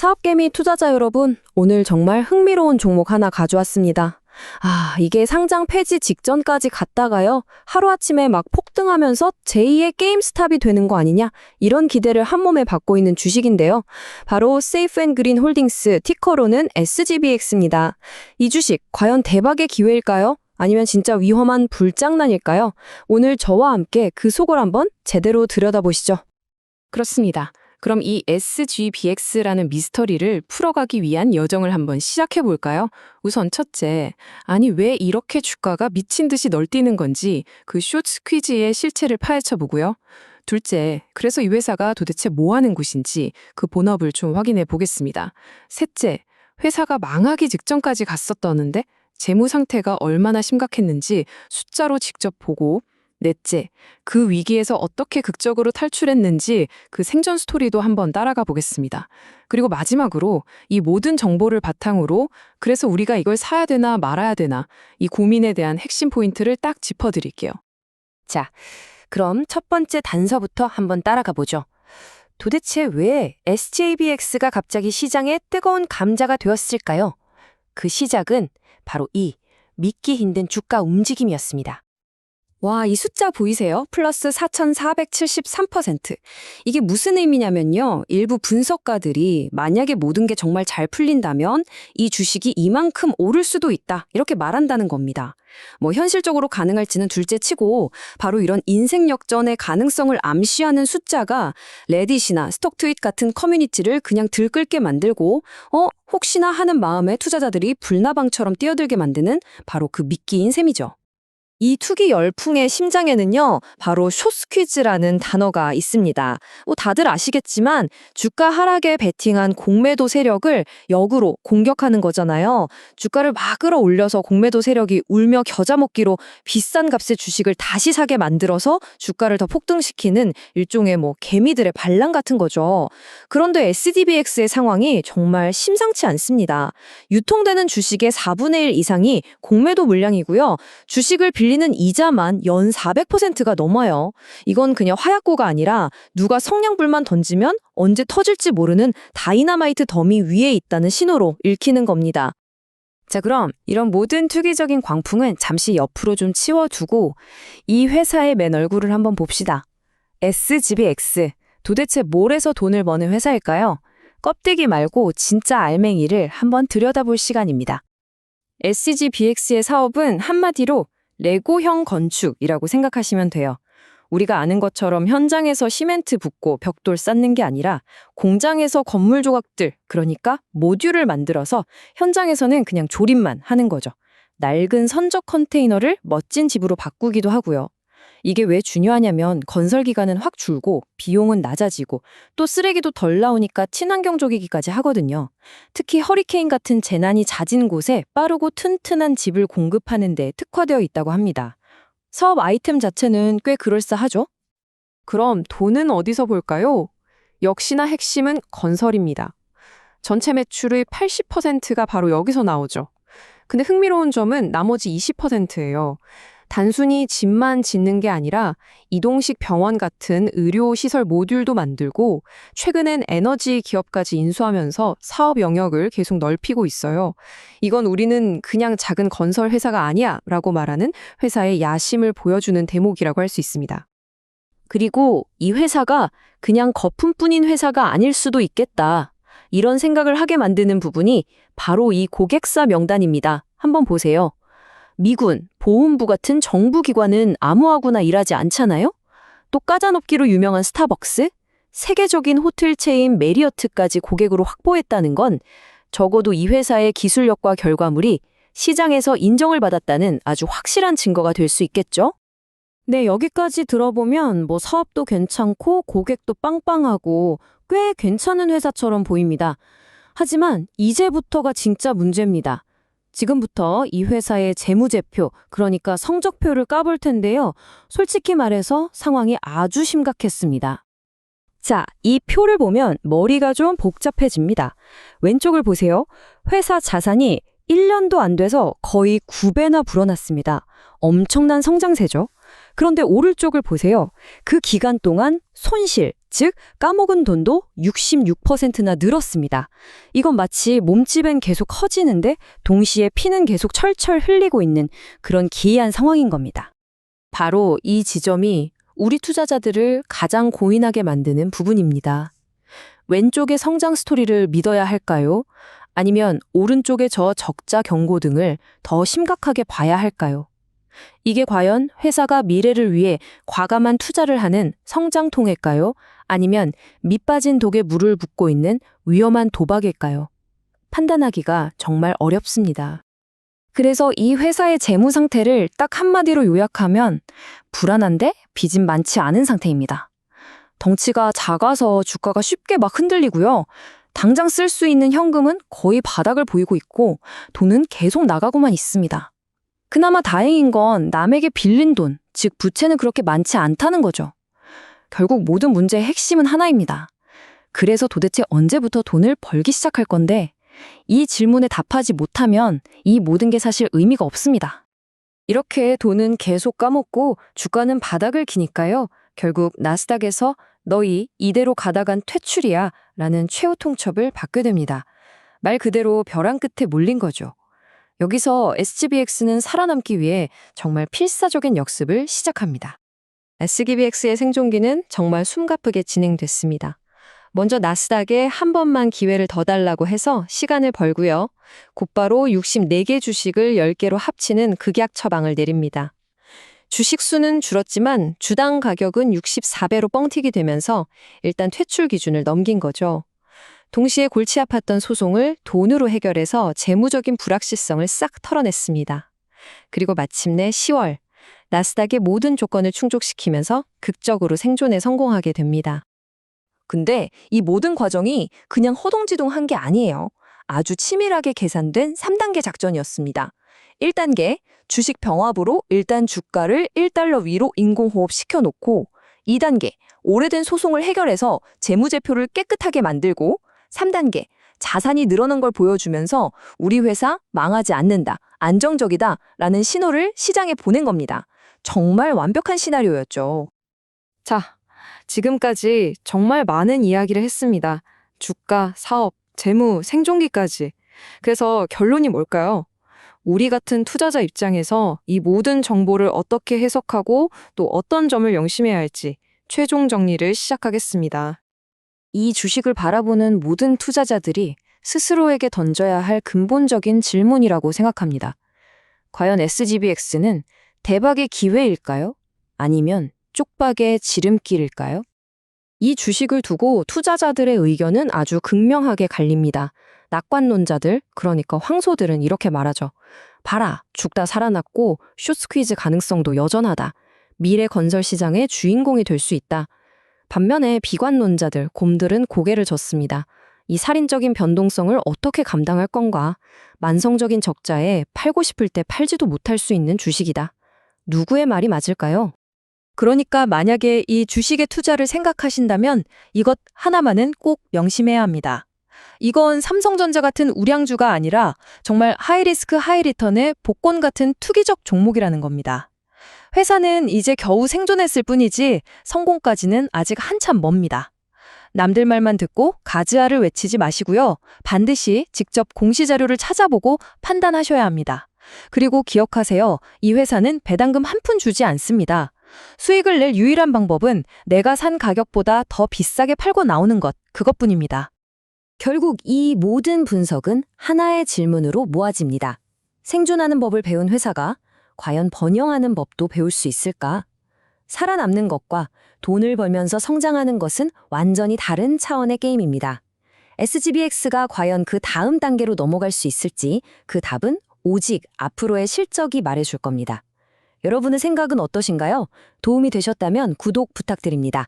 사업개미 투자자 여러분, 오늘 정말 흥미로운 종목 하나 가져왔습니다. 이게 상장 폐지 직전까지 갔다가요, 하루아침에 막 폭등하면서 제2의 게임스탑이 되는 거 아니냐? 이런 기대를 한몸에 받고 있는 주식인데요. 바로 세이프앤그린 홀딩스, 티커로는 SGBX입니다. 이 주식, 과연 대박의 기회일까요? 아니면 진짜 위험한 불장난일까요? 오늘 저와 함께 그 속을 한번 제대로 들여다보시죠. 그렇습니다. 그럼 이 SGBX라는 미스터리를 풀어가기 위한 여정을 한번 시작해 볼까요? 우선 첫째, 아니 왜 이렇게 주가가 미친 듯이 널뛰는 건지 그 쇼츠 퀴즈의 실체를 파헤쳐 보고요. 둘째, 그래서 이 회사가 도대체 뭐 하는 곳인지 그 본업을 좀 확인해 보겠습니다. 셋째, 회사가 망하기 직전까지 갔었다는데 재무 상태가 얼마나 심각했는지 숫자로 직접 보고, 넷째, 그 위기에서 어떻게 극적으로 탈출했는지 그 생존 스토리도 한번 따라가 보겠습니다. 그리고 마지막으로 이 모든 정보를 바탕으로 그래서 우리가 이걸 사야 되나 말아야 되나 이 고민에 대한 핵심 포인트를 딱 짚어드릴게요. 자, 그럼 첫 번째 단서부터 한번 따라가 보죠. 도대체 왜 SGBX가 갑자기 시장에 뜨거운 감자가 되었을까요? 그 시작은 바로 이 믿기 힘든 주가 움직임이었습니다. 와, 이 숫자 보이세요? 플러스 4,473%. 이게 무슨 의미냐면요. 일부 분석가들이 만약에 모든 게 정말 잘 풀린다면 이 주식이 이만큼 오를 수도 있다, 이렇게 말한다는 겁니다. 현실적으로 가능할지는 둘째 치고 바로 이런 인생 역전의 가능성을 암시하는 숫자가 레딧이나 스톡트윗 같은 커뮤니티를 그냥 들끓게 만들고 혹시나 하는 마음에 투자자들이 불나방처럼 뛰어들게 만드는 바로 그 미끼인 셈이죠. 이 투기 열풍의 심장에는요, 바로 숏스퀴즈라는 단어가 있습니다. 다들 아시겠지만 주가 하락에 베팅한 공매도 세력을 역으로 공격하는 거잖아요. 주가를 막 끌어올려서 공매도 세력이 울며 겨자 먹기로 비싼 값의 주식을 다시 사게 만들어서 주가를 더 폭등시키는 일종의 개미들의 반란 같은 거죠. 그런데 SGBX의 상황이 정말 심상치 않습니다. 유통되는 주식의 4분의 1 이상이 공매도 물량이고요. 주식을 빌리는 이자만 연 400%가 넘어요. 이건 그냥 화약고가 아니라 누가 성냥불만 던지면 언제 터질지 모르는 다이너마이트 더미 위에 있다는 신호로 읽히는 겁니다. 자, 그럼 이런 모든 투기적인 광풍은 잠시 옆으로 좀 치워두고 이 회사의 맨 얼굴을 한번 봅시다. SGBX, 도대체 뭘 해서 돈을 버는 회사일까요? 껍데기 말고 진짜 알맹이를 한번 들여다볼 시간입니다. SGBX의 사업은 한마디로 레고형 건축이라고 생각하시면 돼요. 우리가 아는 것처럼 현장에서 시멘트 붓고 벽돌 쌓는 게 아니라 공장에서 건물 조각들, 그러니까 모듈을 만들어서 현장에서는 그냥 조립만 하는 거죠. 낡은 선적 컨테이너를 멋진 집으로 바꾸기도 하고요. 이게 왜 중요하냐면 건설 기간은 확 줄고 비용은 낮아지고 또 쓰레기도 덜 나오니까 친환경적이기까지 하거든요. 특히 허리케인 같은 재난이 잦은 곳에 빠르고 튼튼한 집을 공급하는 데 특화되어 있다고 합니다. 사업 아이템 자체는 꽤 그럴싸하죠? 그럼 돈은 어디서 볼까요? 역시나 핵심은 건설입니다. 전체 매출의 80%가 바로 여기서 나오죠. 근데 흥미로운 점은 나머지 20%예요. 단순히 집만 짓는 게 아니라 이동식 병원 같은 의료시설 모듈도 만들고 최근엔 에너지 기업까지 인수하면서 사업 영역을 계속 넓히고 있어요. 이건 우리는 그냥 작은 건설 회사가 아니야 라고 말하는 회사의 야심을 보여주는 대목이라고 할 수 있습니다. 그리고 이 회사가 그냥 거품뿐인 회사가 아닐 수도 있겠다, 이런 생각을 하게 만드는 부분이 바로 이 고객사 명단입니다. 한번 보세요. 미군, 보훈부 같은 정부기관은 아무하고나 일하지 않잖아요? 또 까자놓기로 유명한 스타벅스, 세계적인 호텔 체인 메리어트까지 고객으로 확보했다는 건 적어도 이 회사의 기술력과 결과물이 시장에서 인정을 받았다는 아주 확실한 증거가 될 수 있겠죠? 네, 여기까지 들어보면 사업도 괜찮고 고객도 빵빵하고 꽤 괜찮은 회사처럼 보입니다. 하지만 이제부터가 진짜 문제입니다. 지금부터 이 회사의 재무제표, 그러니까 성적표를 까볼 텐데요. 솔직히 말해서 상황이 아주 심각했습니다. 자, 이 표를 보면 머리가 좀 복잡해집니다. 왼쪽을 보세요. 회사 자산이 1년도 안 돼서 거의 9배나 불어났습니다. 엄청난 성장세죠. 그런데 오른쪽을 보세요. 그 기간 동안 손실, 즉 까먹은 돈도 66%나 늘었습니다. 이건 마치 몸집은 계속 커지는데 동시에 피는 계속 철철 흘리고 있는 그런 기이한 상황인 겁니다. 바로 이 지점이 우리 투자자들을 가장 고민하게 만드는 부분입니다. 왼쪽의 성장 스토리를 믿어야 할까요? 아니면 오른쪽의 저 적자 경고 등을 더 심각하게 봐야 할까요? 이게 과연 회사가 미래를 위해 과감한 투자를 하는 성장통일까요? 아니면 밑빠진 독에 물을 붓고 있는 위험한 도박일까요? 판단하기가 정말 어렵습니다. 그래서 이 회사의 재무 상태를 딱 한마디로 요약하면 불안한데 빚은 많지 않은 상태입니다. 덩치가 작아서 주가가 쉽게 막 흔들리고요. 당장 쓸 수 있는 현금은 거의 바닥을 보이고 있고 돈은 계속 나가고만 있습니다. 그나마 다행인 건 남에게 빌린 돈, 즉 부채는 그렇게 많지 않다는 거죠. 결국 모든 문제의 핵심은 하나입니다. 그래서 도대체 언제부터 돈을 벌기 시작할 건데 이 질문에 답하지 못하면 이 모든 게 사실 의미가 없습니다. 이렇게 돈은 계속 까먹고 주가는 바닥을 기니까요. 결국 나스닥에서 너희 이대로 가다간 퇴출이야 라는 최후 통첩을 받게 됩니다. 말 그대로 벼랑 끝에 몰린 거죠. 여기서 SGBX는 살아남기 위해 정말 필사적인 역습을 시작합니다. SGBX의 생존기는 정말 숨가쁘게 진행됐습니다. 먼저 나스닥에 한 번만 기회를 더 달라고 해서 시간을 벌고요. 곧바로 64개 주식을 10개로 합치는 극약 처방을 내립니다. 주식 수는 줄었지만 주당 가격은 64배로 뻥튀기 되면서 일단 퇴출 기준을 넘긴 거죠. 동시에 골치 아팠던 소송을 돈으로 해결해서 재무적인 불확실성을 싹 털어냈습니다. 그리고 마침내 10월, 나스닥의 모든 조건을 충족시키면서 극적으로 생존에 성공하게 됩니다. 근데 이 모든 과정이 그냥 허둥지둥한 게 아니에요. 아주 치밀하게 계산된 3단계 작전이었습니다. 1단계, 주식 병합으로 일단 주가를 1달러 위로 인공호흡 시켜놓고 2단계, 오래된 소송을 해결해서 재무제표를 깨끗하게 만들고 3단계, 자산이 늘어난 걸 보여주면서 우리 회사 망하지 않는다, 안정적이다 라는 신호를 시장에 보낸 겁니다. 정말 완벽한 시나리오였죠. 자, 지금까지 정말 많은 이야기를 했습니다. 주가, 사업, 재무, 생존기까지. 그래서 결론이 뭘까요? 우리 같은 투자자 입장에서 이 모든 정보를 어떻게 해석하고 또 어떤 점을 명심해야 할지 최종 정리를 시작하겠습니다. 이 주식을 바라보는 모든 투자자들이 스스로에게 던져야 할 근본적인 질문이라고 생각합니다. 과연 SGBX는 대박의 기회일까요? 아니면 쪽박의 지름길일까요? 이 주식을 두고 투자자들의 의견은 아주 극명하게 갈립니다. 낙관론자들, 그러니까 황소들은 이렇게 말하죠. 봐라, 죽다 살아났고 숏스퀴즈 가능성도 여전하다. 미래 건설 시장의 주인공이 될 수 있다. 반면에 비관론자들, 곰들은 고개를 젓습니다. 이 살인적인 변동성을 어떻게 감당할 건가? 만성적인 적자에 팔고 싶을 때 팔지도 못할 수 있는 주식이다. 누구의 말이 맞을까요? 그러니까 만약에 이 주식의 투자를 생각하신다면 이것 하나만은 꼭 명심해야 합니다. 이건 삼성전자 같은 우량주가 아니라 정말 하이리스크 하이리턴의 복권 같은 투기적 종목이라는 겁니다. 회사는 이제 겨우 생존했을 뿐이지 성공까지는 아직 한참 멉니다. 남들 말만 듣고 가즈아를 외치지 마시고요. 반드시 직접 공시자료를 찾아보고 판단하셔야 합니다. 그리고 기억하세요. 이 회사는 배당금 한 푼 주지 않습니다. 수익을 낼 유일한 방법은 내가 산 가격보다 더 비싸게 팔고 나오는 것, 그것뿐입니다. 결국 이 모든 분석은 하나의 질문으로 모아집니다. 생존하는 법을 배운 회사가 과연 번영하는 법도 배울 수 있을까? 살아남는 것과 돈을 벌면서 성장하는 것은 완전히 다른 차원의 게임입니다. SGBX가 과연 그 다음 단계로 넘어갈 수 있을지 그 답은 오직 앞으로의 실적이 말해줄 겁니다. 여러분의 생각은 어떠신가요? 도움이 되셨다면 구독 부탁드립니다.